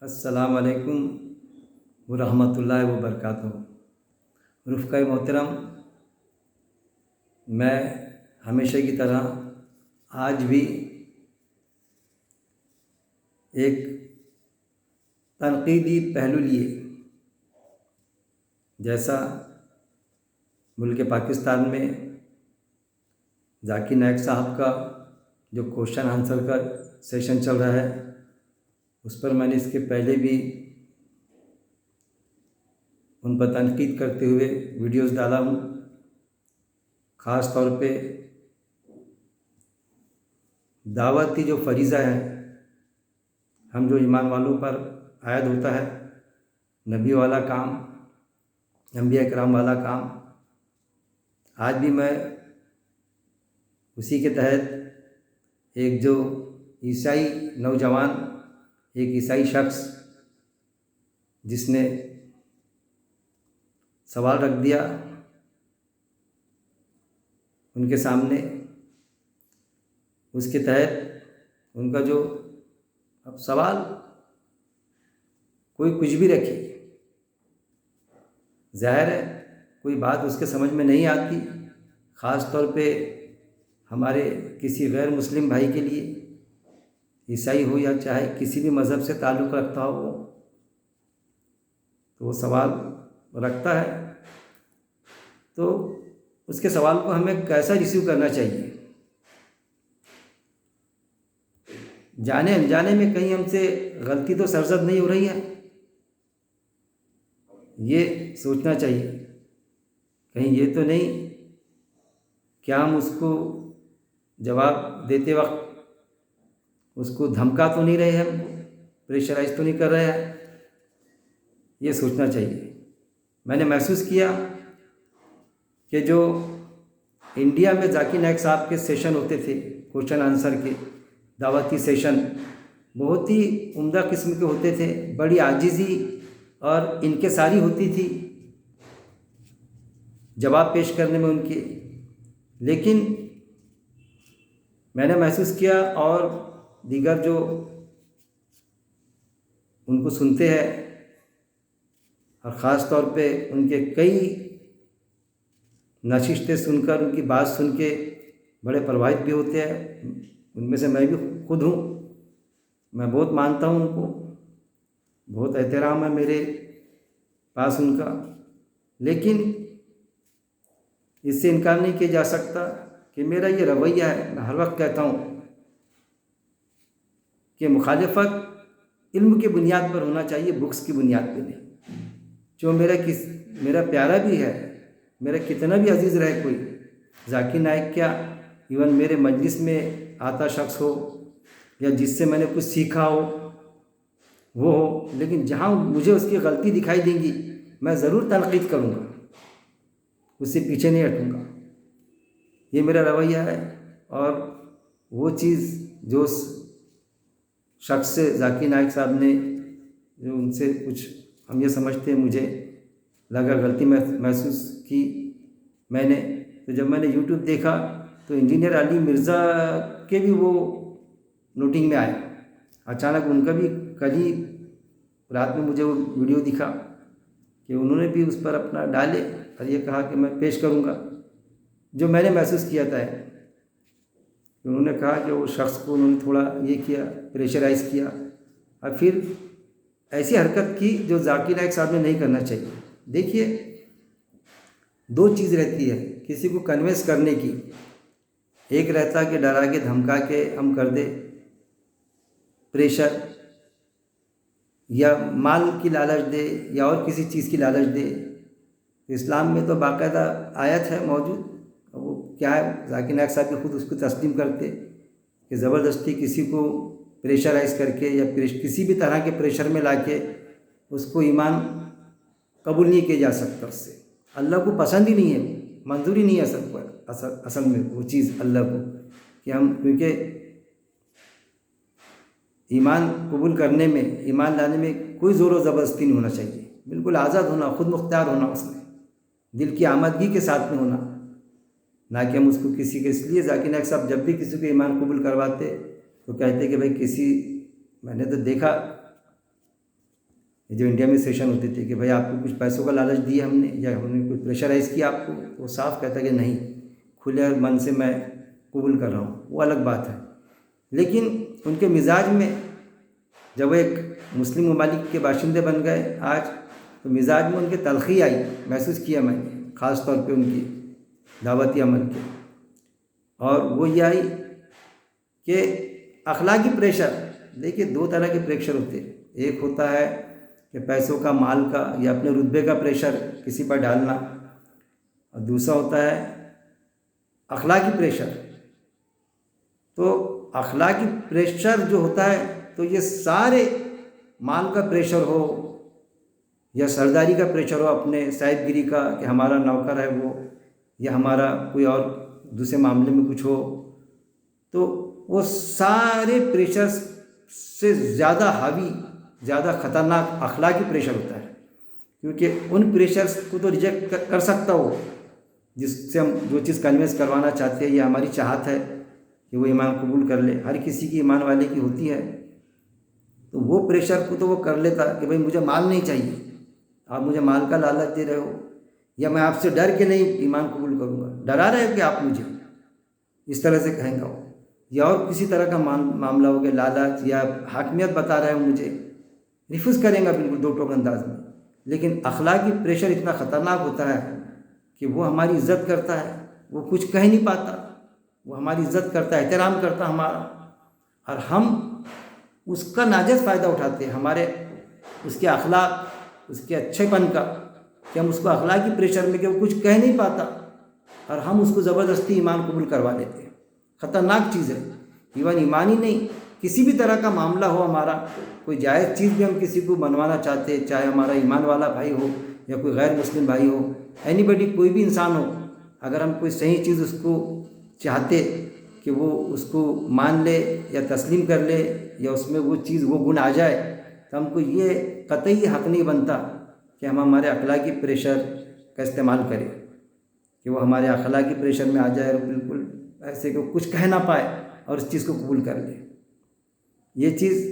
السلام علیکم ورحمۃ اللہ وبرکاتہ۔ رفقۂ محترم، میں ہمیشہ کی طرح آج بھی ایک تنقیدی پہلو لیے، جیسا ملک پاکستان میں ذاکر نائک صاحب کا جو کوشچن آنسر کا سیشن چل رہا ہے، اس پر میں نے اس کے پہلے بھی ان پر تنقید کرتے ہوئے ویڈیوز ڈالا ہوں۔ خاص طور پہ دعوت کی جو فریضہ ہے، ہم جو ایمان والوں پر عائد ہوتا ہے، نبی والا کام، انبیاء کرام والا کام، آج بھی میں اسی کے تحت ایک جو عیسائی نوجوان، ایک عیسائی شخص جس نے سوال رکھ دیا ان کے سامنے، اس کے تحت ان کا جو اب سوال کوئی کچھ بھی رکھے، ظاہر ہے کوئی بات اس کے سمجھ میں نہیں آتی، خاص طور پہ ہمارے کسی غیر مسلم بھائی کے لیے، عیسائی ہو یا چاہے کسی بھی مذہب سے تعلق رکھتا ہو وہ، تو وہ سوال رکھتا ہے، تو اس کے سوال کو ہمیں کیسا ریسیو کرنا چاہیے؟ جانے انجانے میں کہیں ہم سے غلطی تو سرزد نہیں ہو رہی ہے، یہ سوچنا چاہیے۔ کہیں یہ تو نہیں کیا ہم اس کو جواب دیتے وقت اس کو دھمکا تو نہیں رہے ہیں، پریشرائز تو نہیں کر رہے ہیں؟ یہ سوچنا چاہیے۔ میں نے محسوس کیا کہ جو انڈیا میں ذاکر نائک صاحب کے سیشن ہوتے تھے، کوشچن آنسر کے دعوتی سیشن، بہت ہی عمدہ قسم کے ہوتے تھے، بڑی عاجزی اور انکساری ہوتی تھی جواب پیش کرنے میں ان کے، لیکن میں نے محسوس کیا اور دیگر جو ان کو سنتے ہیں اور خاص طور پہ ان کے کئی نشستیں سن کر، ان کی بات سن کے بڑے پربھاوت بھی ہوتے ہیں، ان میں سے میں بھی خود ہوں۔ میں بہت مانتا ہوں ان کو، بہت احترام ہے میرے پاس ان کا، لیکن اس سے انکار نہیں کیا جا سکتا کہ میرا یہ رویہ ہے۔ میں ہر وقت کہتا ہوں کہ مخالفت علم کی بنیاد پر ہونا چاہیے، بکس کی بنیاد پہ نہیں۔ جو میرا پیارا بھی ہے، میرا کتنا بھی عزیز رہے کوئی، ذاکر نائک کیا، ایون میرے مجلس میں آتا شخص ہو یا جس سے میں نے کچھ سیکھا ہو وہ ہو، لیکن جہاں مجھے اس کی غلطی دکھائی دیں گی میں ضرور تنقید کروں گا، اس سے پیچھے نہیں ہٹوں گا۔ یہ میرا رویہ ہے، اور وہ چیز جو اس شخص سے ذاکر نائک صاحب نے جو ان سے کچھ ہم یہ سمجھتے ہیں، مجھے لگا غلطی محسوس کی میں نے، تو جب میں نے یوٹیوب دیکھا تو انجینئر علی مرزا کے بھی وہ نوٹنگ میں آئے، اچانک ان کا بھی کل ہی رات میں مجھے وہ ویڈیو دکھا کہ انہوں نے بھی اس پر اپنا ڈالے اور یہ کہا کہ میں پیش کروں گا جو میں نے محسوس کیا تھا۔ انہوں نے کہا کہ وہ شخص کو انہوں نے تھوڑا یہ کیا، پریشرائز کیا، اور پھر ایسی حرکت کی جو ذاکر نائک صاحب نے نہیں کرنا چاہیے۔ دیکھیے، دو چیز رہتی ہے کسی کو کنوینس کرنے کی، ایک رہتا کہ ڈرا کے دھمکا کے ہم کر دے، پریشر یا مال کی لالچ دے یا اور کسی چیز کی لالچ دے۔ اسلام میں تو باقاعدہ آیت ہے موجود، وہ کیا ہے، ذاکر نائک صاحب بھی خود اس کو تسلیم کرتے کہ زبردستی کسی کو پریشرائز کر کے یا کسی بھی طرح کے پریشر میں لا کے اس کو ایمان قبول نہیں کیا جا سکتا۔ اس سے اللہ کو پسند ہی نہیں ہے، منظور ہی نہیں ہے اصل میں وہ چیز اللہ کو، کہ ہم، کیونکہ ایمان قبول کرنے میں، ایمان لانے میں کوئی زور و زبردستی نہیں ہونا چاہیے، بالکل آزاد ہونا، خود مختار ہونا، اس میں دل کی آمادگی کے ساتھ میں ہونا، نہ کہ ہم اس کو کسی کے، اس لیے ذاکر نائک صاحب جب بھی کسی کو ایمان قبول کرواتے تو کہتے کہ بھائی میں نے تو دیکھا جو انڈیا میں سیشن ہوتے تھے کہ بھائی آپ کو کچھ پیسوں کا لالچ دیا ہم نے یا ہم نے کچھ پریشرائز کیا آپ کو، تو وہ صاف کہتا کہ نہیں، کھلے من سے میں قبول کر رہا ہوں، وہ الگ بات ہے۔ لیکن ان کے مزاج میں جب وہ ایک مسلم ممالک کے باشندے بن گئے آج، تو مزاج میں ان کے تلخی آئی، محسوس کیا میں نے خاص طور پہ ان کی دعوتی عمل کے، اور وہ یہ آئی کہ اخلاقی پریشر۔ دیکھیے دو طرح کے پریشر ہوتے ہیں، ایک ہوتا ہے کہ پیسوں کا، مال کا یا اپنے رتبے کا پریشر کسی پر ڈالنا، اور دوسرا ہوتا ہے اخلاقی پریشر۔ تو اخلاقی پریشر جو ہوتا ہے تو یہ سارے مال کا پریشر ہو یا سرداری کا پریشر ہو، اپنے صاحب گیری کا کہ ہمارا نوکر ہے وہ، یا ہمارا کوئی اور دوسرے معاملے میں کچھ ہو، تو وہ سارے پریشر سے زیادہ حاوی، زیادہ خطرناک اخلاقی پریشر ہوتا ہے، کیونکہ ان پریشرز کو تو ریجیکٹ کر سکتا ہو جس سے ہم جو چیز کنوینس کروانا چاہتے ہیں، یہ ہماری چاہت ہے کہ وہ ایمان قبول کر لے، ہر کسی کی ایمان والے کی ہوتی ہے، تو وہ پریشر کو تو وہ کر لیتا کہ بھائی مجھے مال نہیں چاہیے، آپ مجھے مال کا لالچ دے رہے ہو، یا میں آپ سے ڈر کے نہیں ایمان قبول کروں گا، ڈرا رہے ہو کہ آپ مجھے، اس طرح سے کہیں گا، یا اور کسی طرح کا معاملہ ہو گیا، لالچ یا حاکمیت بتا رہے ہو مجھے، ریفیوز کریں گا بالکل دو ٹوک انداز میں۔ لیکن اخلاقی پریشر اتنا خطرناک ہوتا ہے کہ وہ ہماری عزت کرتا ہے، وہ کچھ کہہ نہیں پاتا، وہ ہماری عزت کرتا ہے، احترام کرتا ہمارا، اور ہم اس کا ناجائز فائدہ اٹھاتے ہیں، ہمارے اس کے اخلاق، اس کے اچھے پن کا، کہ ہم اس کو اخلاقی پریشر میں کہ وہ کچھ کہہ نہیں پاتا اور ہم اس کو زبردستی ایمان قبول کروا لیتے ہیں۔ خطرناک چیز ہے، ایون ایمان ہی نہیں، کسی بھی طرح کا معاملہ ہو ہمارا، کوئی جائز چیز بھی ہم کسی کو بنوانا چاہتے ہیں، چاہے ہمارا ایمان والا بھائی ہو یا کوئی غیر مسلم بھائی ہو، اینی بڈی، کوئی بھی انسان ہو، اگر ہم کوئی صحیح چیز اس کو چاہتے کہ وہ اس کو مان لے یا تسلیم کر لے یا اس میں وہ چیز، وہ گن آ جائے، تو ہم کو یہ قطعی حق نہیں بنتا کہ ہم ہمارے اخلاقی پریشر کا استعمال کریں، کہ وہ ہمارے اخلاقی پریشر میں آ جائے اور بالکل ایسے کہ کچھ کہہ نہ پائے اور اس چیز کو قبول کر لے۔ یہ چیز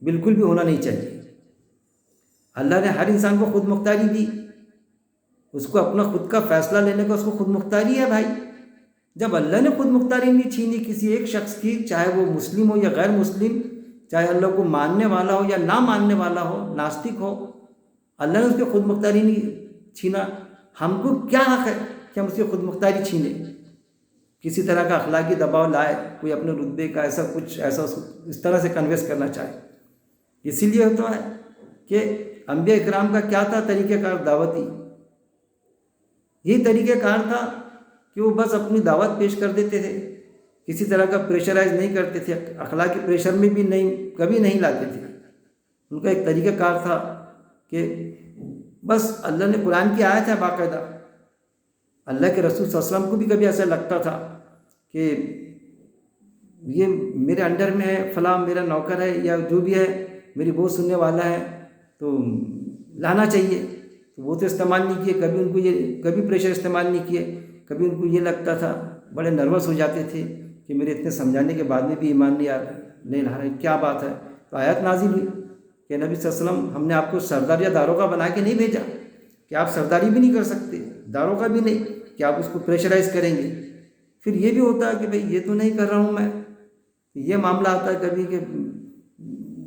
بالکل بھی ہونا نہیں چاہیے۔ اللہ نے ہر انسان کو خود مختاری دی، اس کو اپنا خود کا فیصلہ لینے کا اس کو خود مختاری ہے بھائی۔ جب اللہ نے خود مختاری نہیں چھینی کسی ایک شخص کی، چاہے وہ مسلم ہو یا غیر مسلم، چاہے اللہ کو ماننے والا ہو یا نہ ماننے والا ہو، ناستک ہو، اللہ نے اس کی خود مختاری نہیں چھینا، ہم کو کیا حق ہے کہ ہم اس کی خود مختاری چھینیں، کسی طرح کا اخلاقی دباؤ لائے، کوئی اپنے رتبے کا ایسا کچھ ایسا اس طرح سے کنوینس کرنا چاہے۔ اسی لیے ہوتا ہے کہ انبیاء اکرام کا کیا تھا طریقہ کار دعوتی؟ یہی طریقہ کار تھا کہ وہ بس اپنی دعوت پیش کر دیتے تھے، کسی طرح کا پریشرائز نہیں کرتے تھے، اخلاقی پریشر میں بھی نہیں، کبھی نہیں لاتے تھے۔ ان کا ایک طریقہ کار تھا کہ بس اللہ نے قرآن کی آیت ہے باقاعدہ، اللہ کے رسول صلی اللہ علیہ وسلم کو بھی کبھی ایسا لگتا تھا کہ یہ میرے انڈر میں ہے، فلاں میرا نوکر ہے یا جو بھی ہے، میری بہت سننے والا ہے، تو لانا چاہیے، تو وہ تو استعمال نہیں کیے، کبھی ان کو یہ کبھی پریشر استعمال نہیں کیے، کبھی ان کو یہ لگتا تھا، بڑے نروس ہو جاتے تھے کہ میرے اتنے سمجھانے کے بعد میں بھی ایمان نہیں لا رہے، کیا بات ہے؟ تو آیت نازل ہوئی کہ نبی صلی اللہ علیہ وسلم، ہم نے آپ کو سردار یا داروغہ بنا کے نہیں بھیجا کہ آپ سرداری بھی نہیں کر سکتے، داروغہ بھی نہیں کہ آپ اس کو پریشرائز کریں گے۔ پھر یہ بھی ہوتا ہے کہ بھئی یہ تو نہیں کر رہا ہوں میں، یہ معاملہ آتا ہے کبھی کہ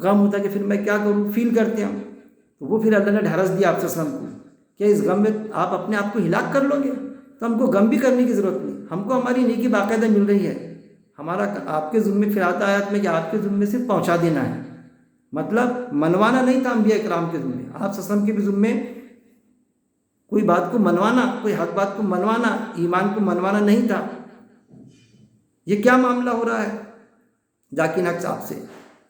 غم ہوتا ہے کہ پھر میں کیا کروں، فیل کرتے ہیں، تو وہ پھر اللہ نے ڈھارس دیا آپ صلی اللہ علیہ وسلم کو کہ اس غم میں آپ اپنے آپ کو ہلاک کر لو گے، تو ہم کو غم بھی کرنے کی ضرورت نہیں، ہم کو ہماری نیکی باقاعدہ مل رہی ہے، ہمارا آپ کے ذمے پھر آتا آیات میں کہ آپ کے ذمے صرف پہنچا دینا ہے، مطلب منوانا نہیں تھا انبیاء اکرام کے ذمے، آپ صلی اللہ علیہ وسلم کے بھی ذمے کوئی بات کو منوانا، کوئی حق بات کو منوانا، ایمان کو منوانا نہیں تھا۔ یہ کیا معاملہ ہو رہا ہے ذاکر نائک صاحب سے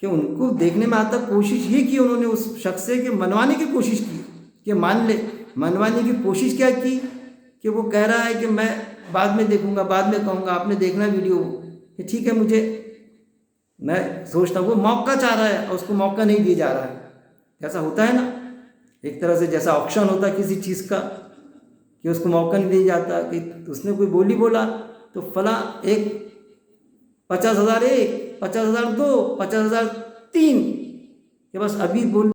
کہ ان کو دیکھنے میں آتا، کوشش یہ کی انہوں نے اس شخص سے کہ منوانے کی کوشش کی کہ مان لے، منوانے کی کوشش کیا کی کہ وہ کہہ رہا ہے کہ میں بعد میں دیکھوں گا، بعد میں کہوں گا، آپ نے دیکھنا ویڈیو کہ ٹھیک ہے، میں سوچتا ہوں وہ موقع چاہ رہا ہے اور اس کو موقع نہیں دیا جا رہا ہے۔ ایسا ہوتا ہے نا، ایک طرح سے جیسا آکشن ہوتا ہے کسی چیز کا کہ اس کو موقع نہیں دیا جاتا، کہ اس نے کوئی بولا تو فلاں ایک 50,000 ایک، 50,000 دو، 50,000 تین، کہ بس ابھی بول